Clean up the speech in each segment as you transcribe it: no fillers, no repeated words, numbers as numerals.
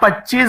25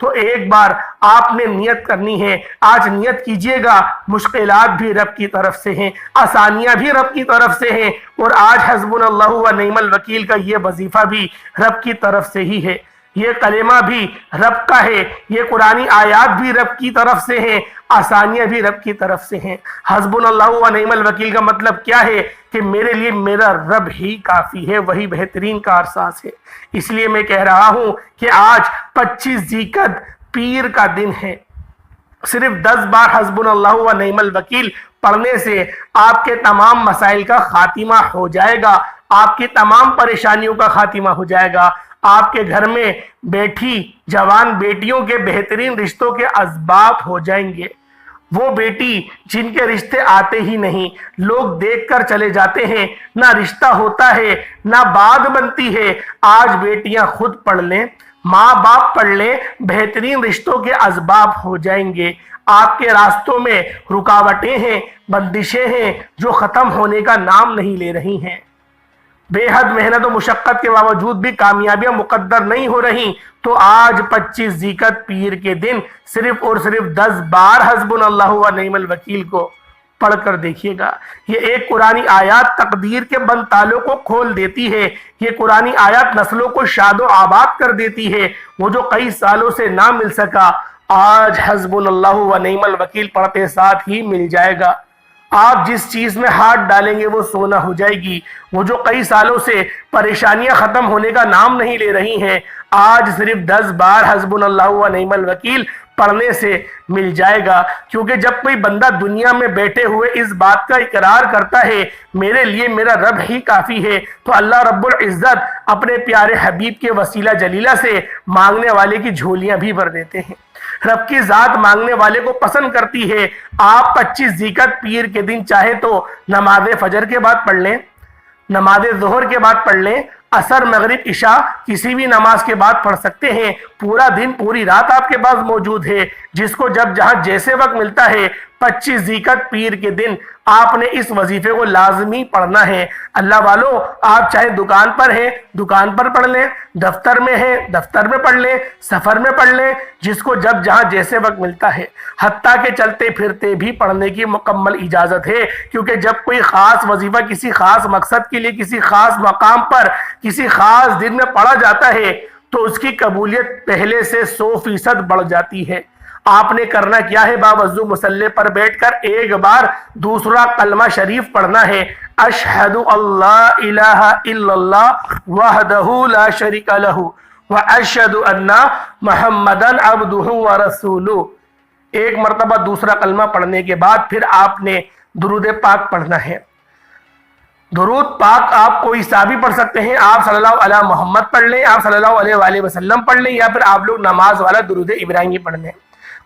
تو ایک بار آپ نے نیت کرنی ہے. آج نیت کیجئے گا, مشکلات بھی رب کی طرف سے ہیں, آسانیاں بھی رب کی طرف سے ہیں, اور آج حسبنا اللہ و نعم الوکیل کا یہ وظیفہ بھی رب کی طرف سے ہی ہے, یہ کلمہ بھی رب کا ہے, یہ قرآنی آیات بھی رب کی طرف سے ہیں, آسانیاں بھی رب کی طرف سے ہیں. حسبنا اللہ و نعم الوکیل کا مطلب کیا ہے کہ میرے لیے میرا رب ہی کافی ہے, وہی بہترین کارساز ہے. اس لیے میں کہہ رہا ہوں کہ آج 25 ذی القعدہ پیر کا دن ہے. صرف 10 بار حسبنا اللہ و نعم الوکیل پڑھنے سے آپ کے تمام مسائل کا خاتمہ ہو جائے گا, آپ کی تمام پریشانیوں کا خاتمہ ہو جائے گا. آپ کے گھر میں بیٹھی جوان بیٹیوں کے بہترین رشتوں کے اسباب ہو جائیں گے. وہ بیٹی جن کے رشتے آتے ہی نہیں, لوگ دیکھ کر چلے جاتے ہیں, نہ رشتہ ہوتا ہے نہ بات بنتی ہے, آج بیٹیاں خود پڑھ لیں, ماں باپ پڑھ لیں, بہترین رشتوں کے اسباب ہو جائیں گے. آپ کے راستوں میں رکاوٹیں ہیں, بندشیں ہیں جو ختم ہونے کا نام نہیں لے رہی ہیں. بے حد محنت و مشقت کے باوجود بھی کامیابیاں مقدر نہیں ہو رہی, تو آج 25 ذی القعدہ پیر کے دن صرف اور صرف 10 بار حسبنا اللہ و نعم الوکیل کو پڑھ کر دیکھیے گا. یہ ایک قرآنی آیات تقدیر کے بند تالوں کو کھول دیتی ہے. یہ قرآنی آیات نسلوں کو شاد و آباد کر دیتی ہے. وہ جو کئی سالوں سے نہ مل سکا, آج حسبنا اللہ و نعم الوکیل پڑھتے ساتھ ہی مل جائے گا. آپ جس چیز میں ہاتھ ڈالیں گے وہ سونا ہو جائے گی. وہ جو کئی سالوں سے پریشانیاں ختم ہونے کا نام نہیں لے رہی ہیں, آج صرف 10 بار حسبنا اللہ و نعم الوکیل پڑھنے سے مل جائے گا. کیونکہ جب کوئی بندہ دنیا میں بیٹھے ہوئے اس بات کا اقرار کرتا ہے میرے لیے میرا رب ہی کافی ہے, تو اللہ رب العزت اپنے پیارے حبیب کے وسیلہ جلیلہ سے مانگنے والے کی جھولیاں بھی بھر دیتے ہیں. رب کی ذات مانگنے والے کو پسند کرتی ہے. آپ 25 ذی القعدہ پیر کے دن چاہے تو نماز فجر کے بعد پڑھ لیں, نماز ظہر کے بعد پڑھ لیں, عصر مغرب عشاء کسی بھی نماز کے بعد پڑھ سکتے ہیں. پورا دن پوری رات آپ کے پاس موجود ہے, جس کو جب جہاں جیسے وقت ملتا ہے 25 ذی القعدہ پیر کے دن آپ نے اس وظیفے کو لازمی پڑھنا ہے. اللہ والو, آپ چاہے دکان پر ہیں دکان پر پڑھ لیں, دفتر میں ہیں دفتر میں پڑھ لیں, سفر میں پڑھ لیں, جس کو جب جہاں جیسے وقت ملتا ہے. حتیٰ کہ چلتے پھرتے بھی پڑھنے کی مکمل اجازت ہے, کیونکہ جب کوئی خاص وظیفہ کسی خاص مقصد کے لیے کسی خاص مقام پر کسی خاص دن میں پڑھا جاتا ہے تو اس کی قبولیت پہلے سے 100% بڑھ جاتی ہے. آپ نے کرنا کیا ہے, باوضو مصلی پر بیٹھ کر ایک بار دوسرا کلمہ شریف پڑھنا ہے, اشہد اللہ الہ الا اللہ وحدہ لا شریک لہ واشہد ان محمدن عبدہ ورسولہ. ایک مرتبہ دوسرا کلمہ پڑھنے کے بعد پھر آپ نے درود پاک پڑھنا ہے. درود پاک آپ کوئی سا بھی پڑھ سکتے ہیں, آپ صلی اللہ علیہ محمد پڑھ لیں, آپ صلی اللہ علیہ وآلہ وسلم پڑھ لیں, یا پھر آپ لوگ نماز والا درود ابراہیمی پڑھ لیں.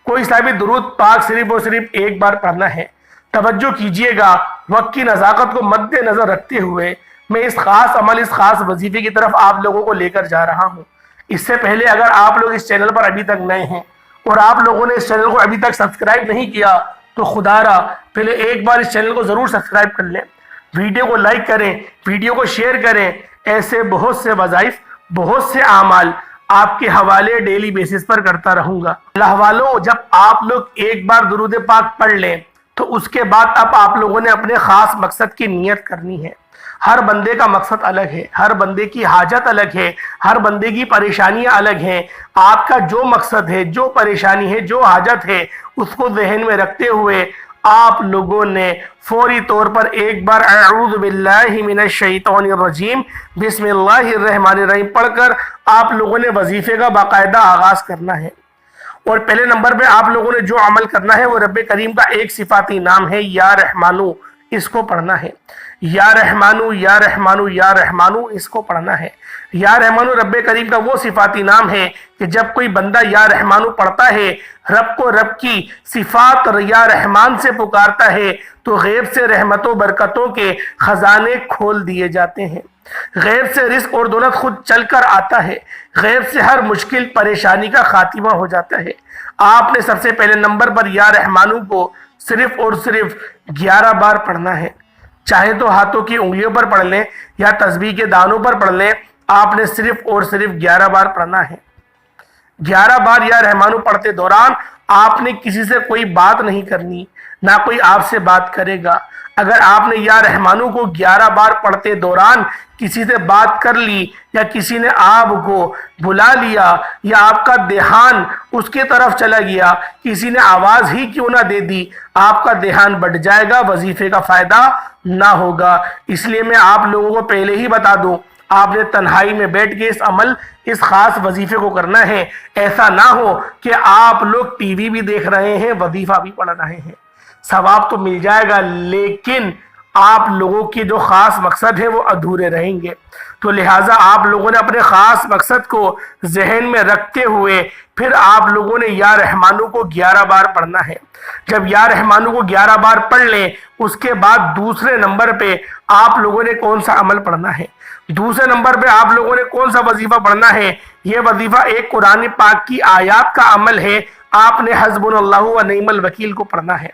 کوئی سا بھی درود پاک صرف اور صرف ایک بار پڑھنا ہے. توجہ کیجئے گا, وقت کی نزاکت کو مد نظر رکھتے ہوئے میں اس خاص عمل اس خاص وظیفے کی طرف آپ لوگوں کو لے کر جا رہا ہوں. اس سے پہلے اگر آپ لوگ اس چینل پر ابھی تک نئے ہیں اور آپ لوگوں نے اس چینل کو ابھی تک سبسکرائب نہیں کیا تو خدا را پہلے ایک بار اس چینل کو ضرور سبسکرائب کر لیں, ویڈیو کو لائک کریں, ویڈیو کو شیئر کریں. ایسے بہت سے وظائف بہت سے اعمال آپ کے حوالے ڈیلی بیسس پر کرتا رہوں گا. اللہ والو, جب آپ لوگ ایک بار درود پاک پڑھ لیں تو اس کے بعد اب آپ لوگوں نے اپنے خاص مقصد کی نیت کرنی ہے. ہر بندے کا مقصد الگ ہے, ہر بندے کی حاجت الگ ہے, ہر بندے کی پریشانیاں الگ ہیں. آپ کا جو مقصد ہے, جو پریشانی ہے, جو حاجت ہے, اس کو ذہن میں رکھتے ہوئے آپ لوگوں نے فوری طور پر ایک بار اعوذ باللہ من الشیطان الرجیم بسم اللہ الرحمن الرحیم پڑھ کر آپ لوگوں نے وظیفے کا باقاعدہ آغاز کرنا ہے. اور پہلے نمبر پہ آپ لوگوں نے جو عمل کرنا ہے وہ رب کریم کا ایک صفاتی نام ہے یا رحمانو, اس کو پڑھنا ہے. یا رحمانو یا رحمانو یا رحمانو, اس کو پڑھنا ہے. یا رحمانو رب کریم کا وہ صفاتی نام ہے کہ جب کوئی بندہ یا رحمانو پڑھتا ہے, رب کو رب کی صفات یا رحمان سے پکارتا ہے, تو غیب سے رحمتوں برکتوں کے خزانے کھول دیے جاتے ہیں. غیب سے رزق اور دولت خود چل کر آتا ہے. غیب سے ہر مشکل پریشانی کا خاتمہ ہو جاتا ہے. آپ نے سب سے پہلے نمبر پر یا رحمانو کو صرف اور صرف 11 بار پڑھنا ہے. چاہے تو ہاتھوں کی انگلیوں پر پڑھ لیں یا تسبیح کے دانوں پر پڑھ لیں, آپ نے صرف اور صرف 11 بار پڑھنا ہے. 11 بار یا رحمانو پڑھتے دوران آپ نے کسی سے کوئی بات نہیں کرنی، نہ کوئی آپ سے بات کرے گا۔ اگر آپ نے یا رحمانو کو 11 بار پڑھتے دوران کسی سے بات کر لی یا کسی نے آپ کو بلا لیا یا آپ کا دھیان اس کے طرف چلا گیا، کسی نے آواز ہی کیوں نہ دے دی، آپ کا دھیان بٹ جائے گا، وظیفے کا فائدہ نہ ہوگا۔ اس لیے میں آپ لوگوں کو پہلے ہی بتا دوں، آپ نے تنہائی میں بیٹھ کے اس خاص وظیفے کو کرنا ہے۔ ایسا نہ ہو کہ آپ لوگ ٹی وی بھی دیکھ رہے ہیں، وظیفہ بھی پڑھ رہے ہیں۔ ثواب تو مل جائے گا، لیکن آپ لوگوں کی جو خاص مقصد ہے وہ ادھورے رہیں گے۔ تو لہٰذا آپ لوگوں نے اپنے خاص مقصد کو ذہن میں رکھتے ہوئے پھر آپ لوگوں نے یا رحمانو کو 11 بار پڑھنا ہے۔ جب یا رحمانو کو 11 بار پڑھ لیں، اس کے بعد دوسرے نمبر پہ آپ لوگوں نے کون سا عمل پڑھنا ہے؟ دوسرے نمبر پہ آپ لوگوں نے کون سا وظیفہ پڑھنا ہے؟ یہ وظیفہ ایک قرآن پاک کی آیات کا عمل ہے۔ آپ نے حسبنا اللہ و نعم الوکیل کو پڑھنا ہے۔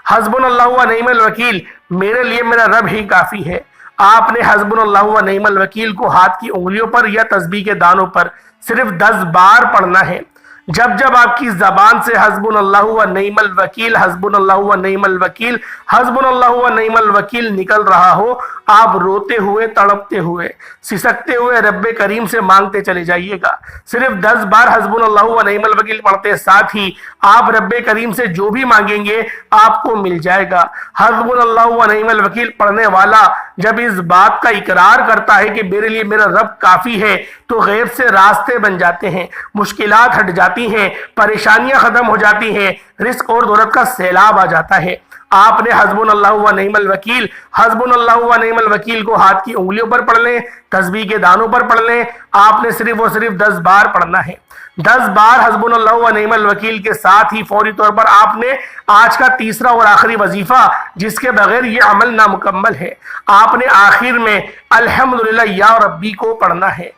حسبنا اللہ و نعم الوکیل، میرے لیے میرا رب ہی کافی ہے۔ آپ نے حسبنا اللہ و نعم الوکیل کو ہاتھ کی انگلیوں پر یا تسبیح کے دانوں پر صرف 10 بار پڑھنا ہے۔ جب جب آپ کی زبان سے حسبنا اللہ و نعم الوکیل، حسبنا اللہ و نعم الوکیل، حسبنا اللہ و نعم الوکیل نکل رہا ہو، آپ روتے ہوئے، تڑپتے ہوئے، سسکتے ہوئے رب کریم سے مانگتے چلے جائیے گا۔ صرف 10 بار حسبنا اللہ و نعم الوکیل پڑھتے ساتھ ہی آپ رب کریم سے جو بھی مانگیں گے آپ کو مل جائے گا۔ حسبنا اللہ و نعم الوکیل پڑھنے والا جب اس بات کا اقرار کرتا ہے کہ میرے لیے میرا رب کافی ہے، تو غیب سے راستے بن جاتے ہیں، مشکلات ہٹ جاتی ہیں، پریشانیاں ختم ہو جاتی ہیں، رزق اور دولت کا سیلاب آ جاتا ہے۔ آپ نے حسبنا اللہ و نعم الوکیل، حسبنا اللہ و نعم الوکیل کو ہاتھ کی انگلیوں پر پڑھ لیں، تسبیح کے دانوں پر پڑھ لیں۔ آپ نے صرف اور صرف 10 بار پڑھنا ہے۔ 10 بار حسبنا اللہ و نعم الوکیل کے ساتھ ہی فوری طور پر آپ نے آج کا تیسرا اور آخری وظیفہ، جس کے بغیر یہ عمل نامکمل ہے، آپ نے آخر میں الحمدللہ یا ربی کو پڑھنا ہے۔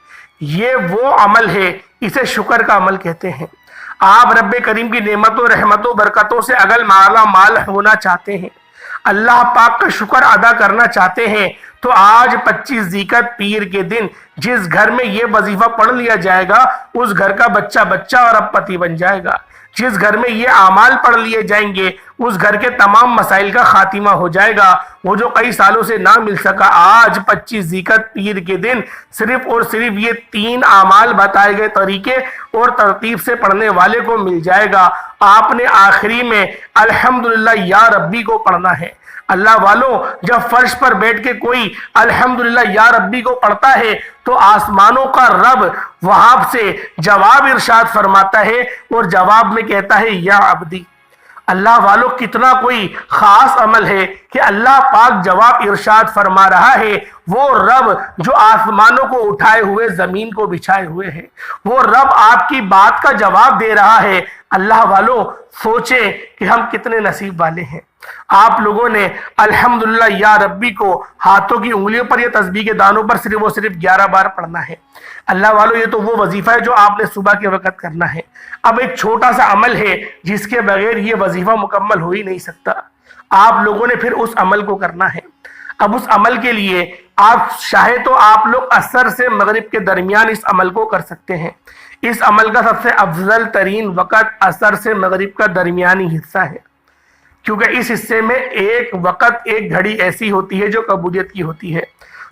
یہ وہ عمل ہے، اسے شکر کا عمل کہتے ہیں۔ آپ رب کریم کی نعمتوں، رحمتوں، برکتوں سے اگر مالا مال ہونا چاہتے ہیں، اللہ پاک کا شکر ادا کرنا چاہتے ہیں، تو آج 25 ذیقعت پیر کے دن جس گھر میں یہ وظیفہ پڑھ لیا جائے گا، اس گھر کا بچہ بچہ اور اب پتی بن جائے گا۔ جس گھر میں یہ اعمال پڑھ لیے جائیں گے، اس گھر کے تمام مسائل کا خاتمہ ہو جائے گا۔ وہ جو کئی سالوں سے نہ مل سکا، آج 25 ذیقعت پیر کے دن صرف اور صرف یہ 3 اعمال بتائے گئے طریقے اور ترتیب سے پڑھنے والے کو مل جائے گا۔ آپ نے آخری میں الحمدللہ یا ربی کو پڑھنا ہے۔ اللہ والوں، جب فرش پر بیٹھ کے کوئی الحمدللہ یا ربی کو پڑھتا ہے تو آسمانوں کا رب وہاں سے جواب ارشاد فرماتا ہے اور جواب میں کہتا ہے یا عبدی۔ اللہ والوں، کتنا کوئی خاص عمل ہے کہ اللہ پاک جواب ارشاد فرما رہا ہے۔ وہ رب جو آسمانوں کو اٹھائے ہوئے زمین کو بچھائے ہوئے ہے، وہ رب آپ کی بات کا جواب دے رہا ہے۔ اللہ والوں، سوچیں کہ ہم کتنے نصیب والے ہیں۔ آپ لوگوں نے الحمدللہ یا ربی کو ہاتھوں کی انگلیوں پر یا تسبیح کے دانوں پر صرف اور صرف 11 بار پڑھنا ہے۔ اللہ والوں، یہ تو وہ وظیفہ ہے جو آپ نے صبح کے وقت کرنا ہے۔ اب ایک چھوٹا سا عمل ہے جس کے بغیر یہ وظیفہ مکمل ہو ہی نہیں سکتا۔ آپ لوگوں نے پھر اس عمل کو کرنا ہے۔ اب اس عمل کے لیے آپ چاہے تو آپ لوگ عصر سے مغرب کے درمیان اس عمل کو کر سکتے ہیں۔ اس عمل کا سب سے افضل ترین وقت عصر سے مغرب کا درمیانی حصہ ہے، کیونکہ اس حصے میں ایک وقت، ایک گھڑی ایسی ہوتی ہے جو قبولیت کی ہوتی ہے۔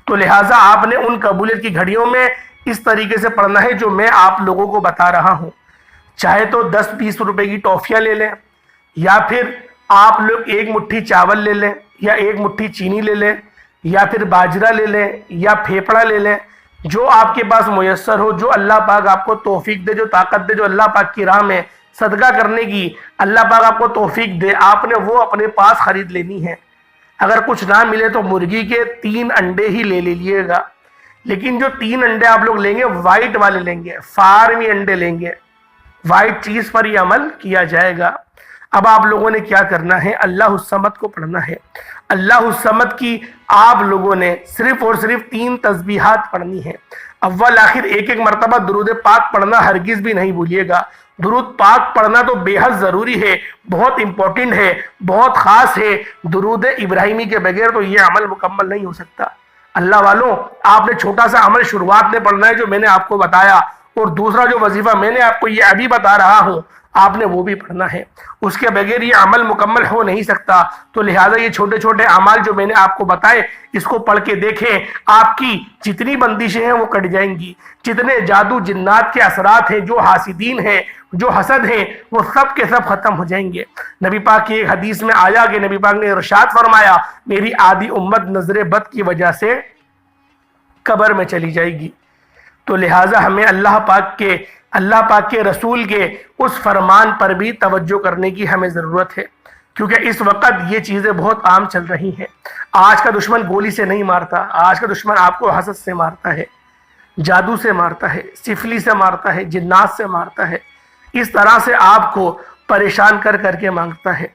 تو لہٰذا آپ نے ان قبولیت کی گھڑیوں میں اس طریقے سے پڑھنا ہے جو میں آپ لوگوں کو بتا رہا ہوں۔ چاہے تو 10-20 روپے کی ٹافیاں لے لیں، یا پھر آپ لوگ ایک مٹھی چاول لے لیں، یا ایک مٹھی چینی لے لیں، یا پھر باجرہ لے لیں، یا پھیپڑا لے لیں، جو آپ کے پاس میسر ہو، جو اللہ پاک آپ کو توفیق دے، جو طاقت دے، جو اللہ پاک کی راہ میں صدقہ کرنے کی اللہ پاک آپ کو توفیق دے، آپ نے وہ اپنے پاس خرید لینی ہے۔ اگر کچھ نہ ملے تو مرغی کے 3 انڈے ہی لے لیجیے گا، لیکن جو 3 انڈے آپ لوگ لیں گے وائٹ والے لیں گے، فارمی انڈے لیں گے، وائٹ چیز پر یہ عمل کیا جائے گا۔ اب آپ لوگوں نے کیا کرنا ہے؟ اللہ الصمد کو پڑھنا ہے۔ اللہ الصمد کی آپ لوگوں نے صرف اور صرف 3 تسبیحات پڑھنی ہے۔ اول آخر ایک ایک مرتبہ درود پاک پڑھنا ہرگز بھی نہیں بھولیے گا۔ درود پاک پڑھنا تو بے حد ضروری ہے، بہت امپورٹنٹ ہے، بہت خاص ہے۔ درود ابراہیمی کے بغیر تو یہ عمل مکمل نہیں ہو سکتا۔ اللہ والوں، آپ نے چھوٹا سا عمل شروعات میں پڑھنا ہے جو میں نے آپ کو بتایا، اور دوسرا جو وظیفہ میں نے آپ کو یہ ابھی بتا رہا ہوں آپ نے وہ بھی پڑھنا ہے، اس کے بغیر یہ عمل مکمل ہو نہیں سکتا۔ تو لہٰذا یہ چھوٹے چھوٹے اعمال جو میں نے آپ کو بتائے اس کو پڑھ کے دیکھیں، آپ کی جتنی بندشیں ہیں وہ کٹ جائیں گی، جتنے جادو جنات کے اثرات ہیں، جو حاسدین ہیں، جو حسد ہیں، وہ سب کے سب ختم ہو جائیں گے۔ نبی پاک کی ایک حدیث میں آیا کہ نبی پاک نے ارشاد فرمایا میری آدھی امت نظر بد کی وجہ سے قبر میں چلی جائے گی۔ تو لہٰذا ہمیں اللہ پاک کے رسول کے اس فرمان پر بھی توجہ کرنے کی ہمیں ضرورت ہے، کیونکہ اس وقت یہ چیزیں بہت عام چل رہی ہیں۔ آج کا دشمن گولی سے نہیں مارتا، آج کا دشمن آپ کو حسد سے مارتا ہے، جادو سے مارتا ہے، سفلی سے مارتا ہے، جنات سے مارتا ہے، اس طرح سے آپ کو پریشان کر کر کے مانگتا ہے۔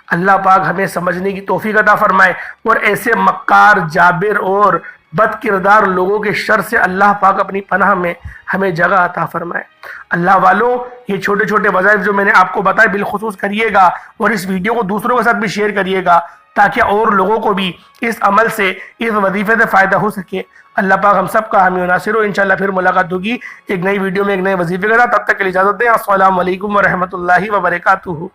اللہ پاک ہمیں سمجھنے کی توفیق عطا فرمائے اور ایسے مکار، جابر اور بد کردار لوگوں کے شر سے اللہ پاک اپنی پناہ میں ہمیں جگہ عطا فرمائے۔ اللہ والوں، یہ چھوٹے چھوٹے وظائف جو میں نے آپ کو بتائے بالخصوص کریے گا، اور اس ویڈیو کو دوسروں کے ساتھ بھی شیئر کریے گا تاکہ اور لوگوں کو بھی اس عمل سے، اس وظیفے سے فائدہ ہو سکے۔ اللہ پاک ہم سب کا حامی و ناصر ہو۔ انشاءاللہ پھر ملاقات ہوگی ایک نئی ویڈیو میں ایک نئے وظیفے کے ساتھ۔ تب تک کے لیے اجازت دیں۔ السلام علیکم ورحمۃ اللہ وبرکاتہ۔